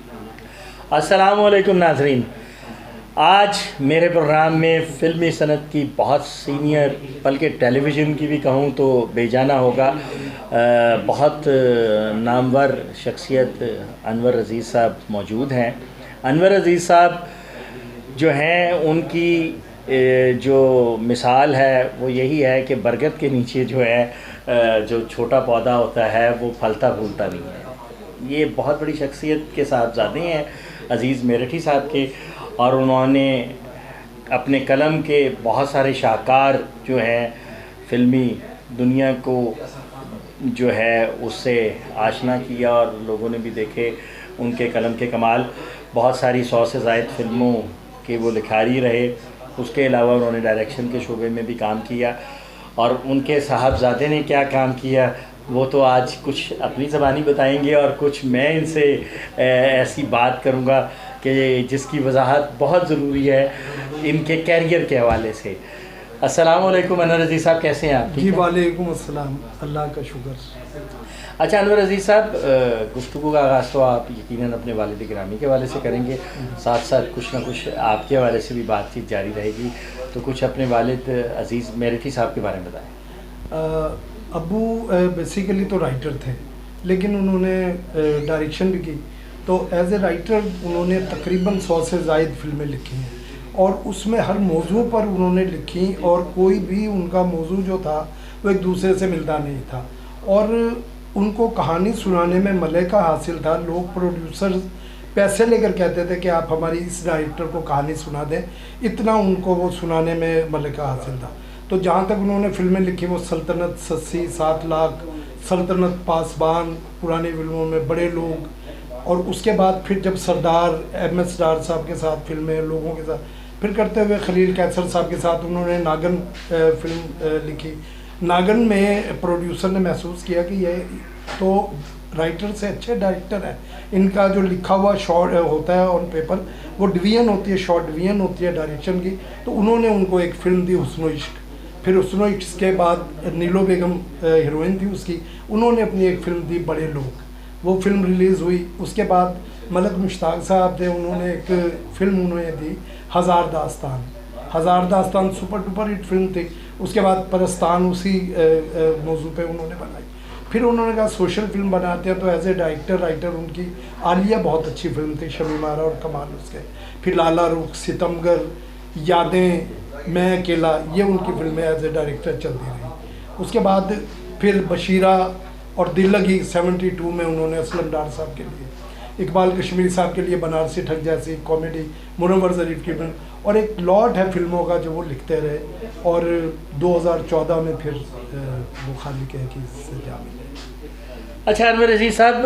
السلام علیکم ناظرین. آج میرے پروگرام میں فلمی صنعت کی بہت سینئر بلکہ ٹیلی ویژن کی بھی کہوں تو بے جانا ہوگا بہت نامور شخصیت انور عزیز صاحب موجود ہیں. انور عزیز صاحب جو ہیں ان کی جو مثال ہے وہ یہی ہے کہ برگد کے نیچے جو ہے جو چھوٹا پودا ہوتا ہے وہ پھلتا پھولتا نہیں ہے. یہ بہت بڑی شخصیت کے صاحبزادے ہیں عزیز میرٹھی صاحب کے، اور انہوں نے اپنے قلم کے بہت سارے شاہکار جو ہیں فلمی دنیا کو جو ہے اس سے آشنا کیا، اور لوگوں نے بھی دیکھے ان کے قلم کے کمال. بہت ساری 100 سے زائد فلموں کے وہ لکھاری رہے. اس کے علاوہ انہوں نے ڈائریکشن کے شعبے میں بھی کام کیا، اور ان کے صاحبزادے نے کیا کام کیا وہ تو آج کچھ اپنی زبانی بتائیں گے، اور کچھ میں ان سے ایسی بات کروں گا کہ جس کی وضاحت بہت ضروری ہے ان کے کیریئر کے حوالے سے. السلام علیکم انور عزیز صاحب، کیسے ہیں آپ؟ جی وعلیکم السلام، اللہ کا شکر. اچھا انور عزیز صاحب، گفتگو کا آغاز تو آپ یقیناً اپنے والد گرامی کے حوالے سے کریں گے، ساتھ ساتھ کچھ نہ کچھ آپ کے حوالے سے بھی بات چیت جاری رہے گی. تو کچھ اپنے والد عزیز میرٹھی صاحب کے بارے میں بتائیں. ابو بیسیکلی تو رائٹر تھے، لیکن انہوں نے ڈائریکشن بھی کی. تو ایز اے رائٹر انہوں نے تقریباً 100 سے زائد فلمیں لکھی ہیں، اور اس میں ہر موضوع پر انہوں نے لکھی، اور کوئی بھی ان کا موضوع جو تھا وہ ایک دوسرے سے ملتا نہیں تھا. اور ان کو کہانی سنانے میں ملکہ حاصل تھا. لوگ پروڈیوسر پیسے لے کر کہتے تھے کہ آپ ہماری اس ڈائریکٹر کو کہانی سنا دیں، اتنا ان کو وہ سنانے میں ملکہ حاصل تھا. تو جہاں تک انہوں نے فلمیں لکھی وہ سلطنت، 80، 7 لاکھ، سلطنت، پاسبان، پرانی فلموں میں بڑے لوگ، اور اس کے بعد پھر جب سردار ایم ایس ڈار صاحب کے ساتھ فلمیں لوگوں کے ساتھ، پھر کرتے ہوئے خلیل کیسر صاحب کے ساتھ انہوں نے ناگن فلم لکھی. ناگن میں پروڈیوسر نے محسوس کیا کہ یہ تو رائٹر سے اچھے ڈائریکٹر ہیں، ان کا جو لکھا ہوا شارٹ ہوتا ہے آن پیپر وہ ڈویژن ہوتی ہے، شارٹ ڈویژن ہوتی ہے ڈائریکشن کی. تو انہوں نے ان کو ایک فلم دی حسن و عشق. پھر حسن و عشق کے بعد نیلو بیگم ہیروئن تھی اس کی، انہوں نے اپنی ایک فلم دی بڑے لوگ، وہ فلم ریلیز ہوئی. اس کے بعد ملک مشتاق صاحب تھے، انہوں نے ایک فلم انہوں نے دی ہزار داستان. ہزار داستان سپر ڈپر ہٹ فلم تھی. اس کے بعد پرستان اسی موضوع پہ انہوں نے بنائی. پھر انہوں نے کہا سوشل فلم بناتے ہیں. تو as a director writer in کی عالیہ بہت اچھی فلم تھی، شمیم آرا اور کمال اس کے. پھر لالا رخ، ستمگر، یادیں، میں اکیلا، یہ ان کی فلمیں ایز اے ڈائریکٹر چلتی رہی. اس کے بعد پھر بشیرہ اور دل لگی 72 میں انہوں نے اسلم ڈار صاحب کے لیے، اقبال کشمیری صاحب کے لیے بنارسی ٹھگ جیسی کامیڈی، منور ظریف کی فلم، اور ایک لاٹ ہے فلموں کا جو وہ لکھتے رہے. اور 2014 میں پھر وہ خالق ہے کہ سے جا ملے. اچھا انور عزیز صاحب،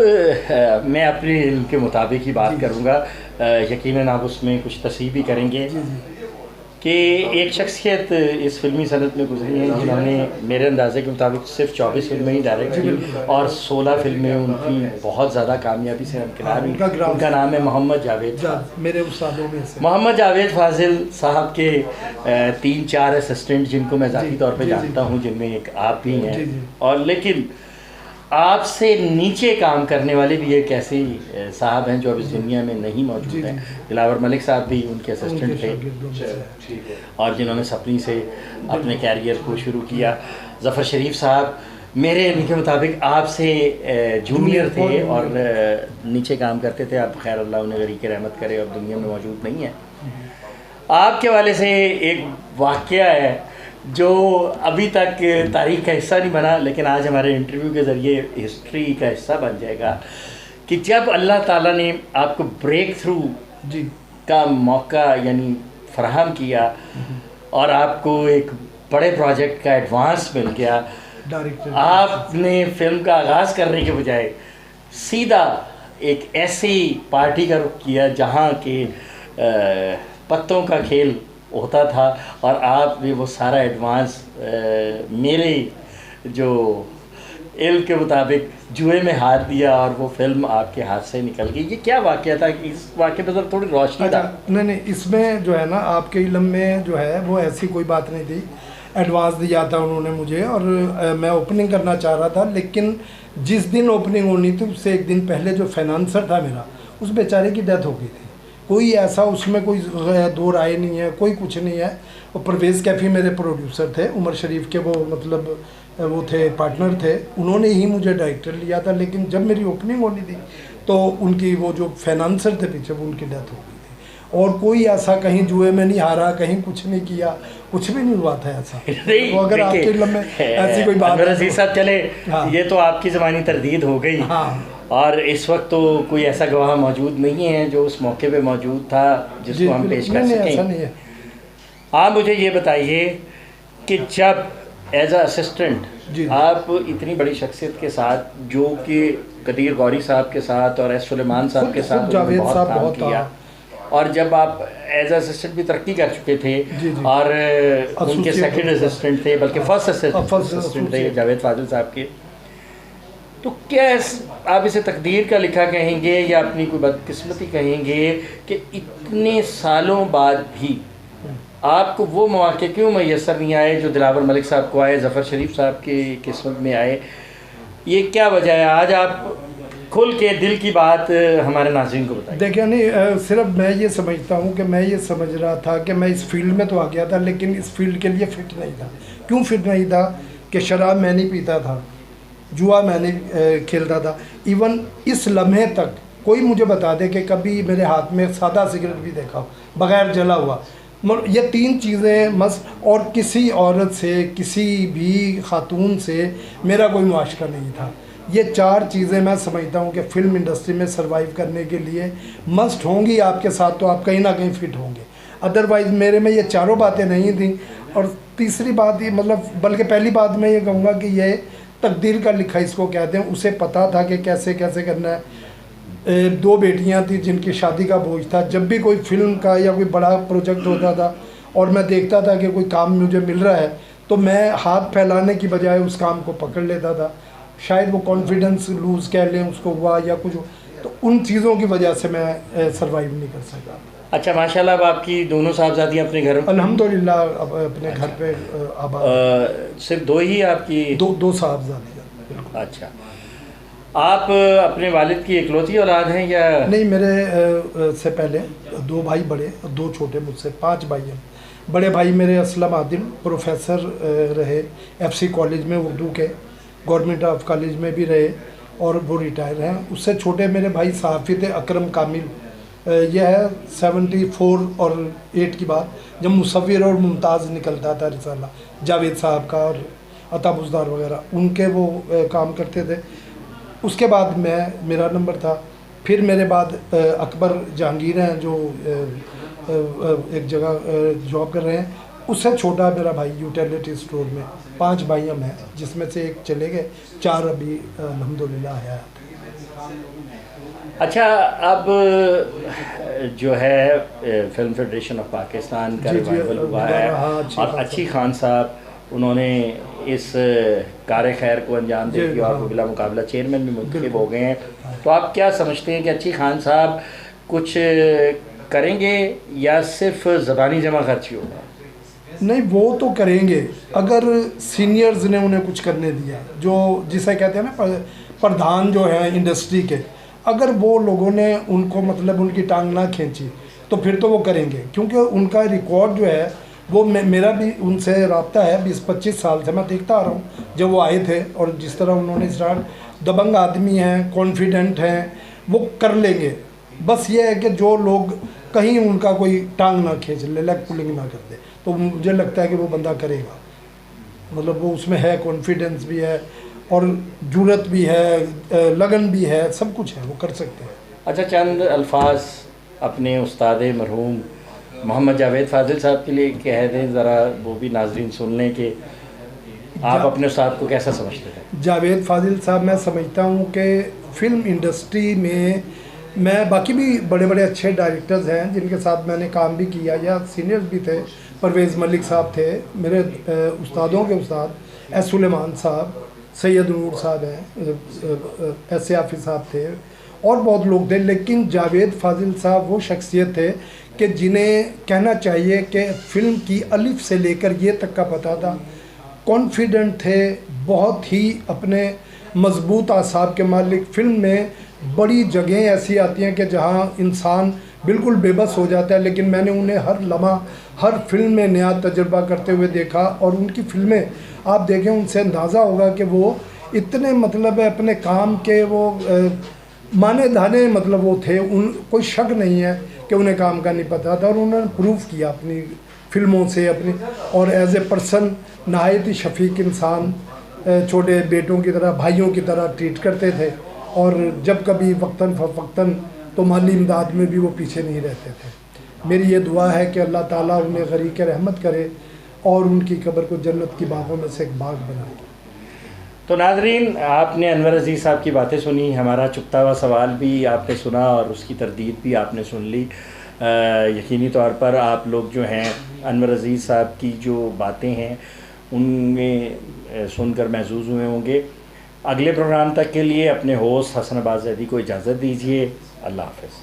میں اپنے علم کے مطابق ہی بات کروں گا، یقیناً آپ اس میں کچھ تصحیح بھی کریں گے کہ ایک شخصیت اس فلمی صنعت میں گزری ہیں جنہوں نے میرے اندازے کے مطابق صرف 24 فلمیں ہی ڈائریکٹ کی، اور 16 فلمیں ان کی بہت زیادہ کامیابی سے ہمکنار ہیں. ان کا نام ہے محمد جاوید. میرے استادوں میں سے محمد جاوید فاضل صاحب کے 3-4 اسسٹنٹ جن کو میں ذاتی طور پہ جانتا ہوں، جن میں ایک آپ بھی ہیں، اور لیکن آپ سے نیچے کام کرنے والے بھی ایک ایسے صاحب ہیں جو اب اس دنیا میں نہیں موجود ہیں. دلاور ملک صاحب بھی ان کے اسسٹنٹ تھے، اور جنہوں نے سپنی سے اپنے کیریئر کو شروع کیا. ظفر شریف صاحب میرے علم کے مطابق آپ سے جونیئر تھے اور نیچے کام کرتے تھے. آپ خیر اللہ انہیں غریق رحمت کرے، اور دنیا میں موجود نہیں ہیں. آپ کے والے سے ایک واقعہ ہے جو ابھی تک تاریخ کا حصہ نہیں بنا، لیکن آج ہمارے انٹرویو کے ذریعے ہسٹری کا حصہ بن جائے گا، کہ جب اللہ تعالیٰ نے آپ کو بریک تھرو کا موقع یعنی فراہم کیا، اور آپ کو ایک بڑے پروجیکٹ کا ایڈوانس مل گیا، آپ نے فلم کا آغاز کرنے کے بجائے سیدھا ایک ایسی پارٹی کا رخ کیا جہاں کہ پتوں کا کھیل ہوتا تھا، اور آپ نے وہ سارا ایڈوانس میرے جو علم کے مطابق جوئے میں ہاتھ دیا، اور وہ فلم آپ کے ہاتھ سے نکل گئی. یہ کیا واقعہ تھا؟ اس واقعے پر تھوڑی روشنی تھا. نہیں، اس میں جو ہے نا آپ کے علم میں جو ہے وہ ایسی کوئی بات نہیں تھی. ایڈوانس دیا تھا انہوں نے مجھے، اور میں اوپننگ کرنا چاہ رہا تھا، لیکن جس دن اوپننگ ہونی تھی اس سے ایک دن پہلے جو فائنانسر تھا میرا، اس بیچارے کی ڈیتھ ہو گئی تھی. کوئی ایسا اس میں کوئی دو رائے نہیں ہے, کوئی کچھ نہیں ہے. اور پرویز کیفی میرے پروڈیوسر تھے, عمر شریف کے وہ مطلب وہ تھے پارٹنر تھے, انہوں نے ہی مجھے ڈائریکٹر لیا تھا. لیکن جب میری اوپننگ ہونی تھی تو ان کی وہ جو فائنانسر تھے پیچھے, وہ ان کی ڈیتھ ہو گئی تھی. اور کوئی ایسا کہیں جوئے میں نہیں ہارا, کہیں کچھ نہیں کیا, کچھ بھی نہیں ہوا تھا ایسا. تو اگر آپ کے علم میں ایسی کوئی بات انور عزیز صاحب, چلے یہ تو آپ کی زبانی تردید ہو گئی, اور اس وقت تو کوئی ایسا گواہ موجود نہیں ہے جو اس موقع پہ موجود تھا جس کو ہم پیش کر سکیں. آپ مجھے یہ بتائیے کہ جب ایز اے اسسٹنٹ آپ اتنی بڑی شخصیت کے ساتھ, جو کہ قدیر غوری صاحب کے ساتھ اور ایس سلیمان صاحب کے ساتھ بہت کام کیا, اور جب آپ ایز اے اسسٹنٹ بھی ترقی کر چکے تھے اور ان کے سیکنڈ اسسٹنٹ تھے, بلکہ فرسٹ اسسٹنٹ تھے جاوید فاضل صاحب کے, تو کیا آپ اسے تقدیر کا لکھا کہیں گے یا اپنی کوئی بدقسمتی کہیں گے کہ اتنے سالوں بعد بھی آپ کو وہ مواقع کیوں میسر نہیں آئے جو دلاور ملک صاحب کو آئے, ظفر شریف صاحب کی قسمت میں آئے؟ یہ کیا وجہ ہے؟ آج آپ کھل کے دل کی بات ہمارے ناظرین کو بتائیں. دیکھیں نہیں, صرف میں یہ سمجھتا ہوں کہ میں یہ سمجھ رہا تھا کہ میں اس فیلڈ میں تو آ گیا تھا, لیکن اس فیلڈ کے لیے فٹ نہیں تھا. کیوں فٹ نہیں تھا؟ کہ شراب میں نہیں پیتا تھا, جوا میں نہیں کھیلتا تھا. ایون اس لمحے تک کوئی مجھے بتا دے کہ کبھی میرے ہاتھ میں سادہ سگریٹ بھی دیکھا ہو بغیر جلا ہوا. یہ تین چیزیں اور کسی عورت سے, کسی بھی خاتون سے میرا کوئی معاشقہ نہیں تھا. یہ چار چیزیں میں سمجھتا ہوں کہ فلم انڈسٹری میں سروائیو کرنے کے لیے مسٹ ہوں گی آپ کے ساتھ, تو آپ کہیں نہ کہیں فٹ ہوں گے. ادروائز میرے میں یہ چاروں باتیں نہیں تھیں. اور تیسری بات یہ مطلب بلکہ پہلی بات میں یہ کہوں گا کہ یہ تقدیر کا لکھا اس کو کہتے ہیں. اسے پتہ تھا کہ کیسے کیسے کرنا ہے. 2 بیٹیاں تھیں جن کی شادی کا بوجھ تھا. جب بھی کوئی فلم کا یا کوئی بڑا پروجیکٹ ہوتا تھا اور میں دیکھتا تھا کہ کوئی کام مجھے مل رہا ہے, تو میں ہاتھ پھیلانے کی بجائے اس کام کو پکڑ لیتا تھا. شاید وہ کانفیڈنس لوز کہہ لیں اس کو ہوا یا کچھ, تو ان چیزوں کی وجہ سے میں سروائیو نہیں کر سکا. اچھا ماشاءاللہ, اب آپ کی دونوں صاحبزادیاں اپنے گھر الحمدللہ اپنے گھر پہ آباد. صرف 2 ہی آپ کی؟ 2 صاحبزادیاں. اچھا, آپ اپنے والد کی اکلوتی اولاد ہیں یا نہیں؟ میرے سے پہلے 2 بھائی بڑے, 2 چھوٹے, مجھ سے 5 بھائی ہیں. بڑے بھائی میرے اسلم عادل پروفیسر رہے FC کالج میں اردو کے, گورنمنٹ آف کالج میں بھی رہے اور وہ ریٹائر ہیں. اس سے چھوٹے میرے بھائی صحافی تھے, اکرم کامل. یہ ہے 74 اور 8 کی بات, جب مصور اور ممتاز نکلتا تھا رسالہ جاوید صاحب کا اور عطا بزدار وغیرہ, ان کے وہ کام کرتے تھے. اس کے بعد میرا نمبر تھا. پھر میرے بعد اکبر جہانگیر ہیں جو ایک جگہ جاب کر رہے ہیں. اس سے چھوٹا میرا بھائی یوٹیلیٹی اسٹور میں. 5 بھائی ہم ہیں, جس میں سے 1 چلے گئے, 4 ابھی الحمدللہ حیات. اچھا, اب جو ہے فلم فیڈریشن آف پاکستان کا ریوائول ہوا ہے, اور اچھی خان صاحب انہوں نے اس کار خیر کو انجام دے دیا اور بلا مقابلہ چیئرمین بھی منتخب ہو گئے ہیں. تو آپ کیا سمجھتے ہیں کہ اچھی خان صاحب کچھ کریں گے یا صرف زبانی جمع خرچی ہوگا؟ نہیں, وہ تو کریں گے اگر سینئرز نے انہیں کچھ کرنے دیا, جو جسے کہتے ہیں نا پردھان جو ہیں انڈسٹری کے, اگر وہ لوگوں نے ان کو مطلب ان کی ٹانگ نہ کھینچی تو پھر تو وہ کریں گے. کیونکہ ان کا ریکارڈ جو ہے وہ میرا بھی ان سے رابطہ ہے 20-25 سال سے. میں دیکھتا آ رہا ہوں جب وہ آئے تھے اور جس طرح انہوں نے اسٹارٹ, دبنگ آدمی ہیں, کانفیڈنٹ ہیں, وہ کر لیں گے. بس یہ ہے کہ جو لوگ کہیں ان کا کوئی ٹانگ نہ کھینچ لے, لیگ پولنگ نہ کر دے, تو مجھے لگتا ہے کہ وہ بندہ کرے گا. مطلب وہ اس میں ہے, کانفیڈنس بھی ہے اور جرت بھی ہے, لگن بھی ہے, سب کچھ ہے, وہ کر سکتے ہیں. اچھا, چند الفاظ اپنے استاد مرحوم محمد جاوید فاضل صاحب کے لیے کہہ دیں ذرا, وہ بھی ناظرین سن لیں کہ آپ اپنے استاد کو کیسا سمجھتے ہیں. جاوید فاضل صاحب میں سمجھتا ہوں کہ فلم انڈسٹری میں باقی بھی بڑے بڑے اچھے ڈائریکٹرز ہیں جن کے ساتھ میں نے کام بھی کیا, یا سینئرز بھی تھے. پرویز ملک صاحب تھے میرے استادوں کے استاد, ایس سلیمان صاحب, سید نور صاحب ہیں, ایس حافظ صاحب تھے, اور بہت لوگ تھے. لیکن جاوید فاضل صاحب وہ شخصیت تھے کہ جنہیں کہنا چاہیے کہ فلم کی الف سے لے کر یہ تک کا پتہ تھا. کانفیڈنٹ تھے, بہت ہی اپنے مضبوط اعصاب کے مالک. فلم میں بڑی جگہیں ایسی آتی ہیں کہ جہاں انسان بالکل بے بس ہو جاتا ہے، لیکن میں نے انہیں ہر لمحہ ہر فلم میں نیا تجربہ کرتے ہوئے دیکھا. اور ان کی فلمیں آپ دیکھیں، ان سے اندازہ ہوگا کہ وہ اتنے مطلب ہے اپنے کام کے وہ مانے دھانے مطلب وہ تھے. کوئی شک نہیں ہے کہ انہیں کام کا نہیں پتہ تھا، اور انہوں نے پروف کیا اپنی فلموں سے اپنی. اور ایز اے پرسن نہایت ہی شفیق انسان، چھوٹے بیٹوں کی طرح بھائیوں کی طرح ٹریٹ کرتے تھے، اور جب کبھی وقتاً فوقتاً تو مالی امداد میں بھی وہ پیچھے نہیں رہتے تھے. میری یہ دعا ہے کہ اللہ تعالیٰ انہیں غریق رحمت کرے اور ان کی قبر کو جنت کی باغوں میں سے ایک باغ بنائے. تو ناظرین، آپ نے انور عزیز صاحب کی باتیں سنی، ہمارا چپتا ہوا سوال بھی آپ نے سنا اور اس کی تردید بھی آپ نے سن لی. یقینی طور پر آپ لوگ جو ہیں انور عزیز صاحب کی جو باتیں ہیں ان میں سن کر محظوظ ہوئے ہوں گے. اگلے پروگرام تک کے لیے اپنے ہوسٹ حسن عباس زیدی کو اجازت دیجیے. اللہ حافظ.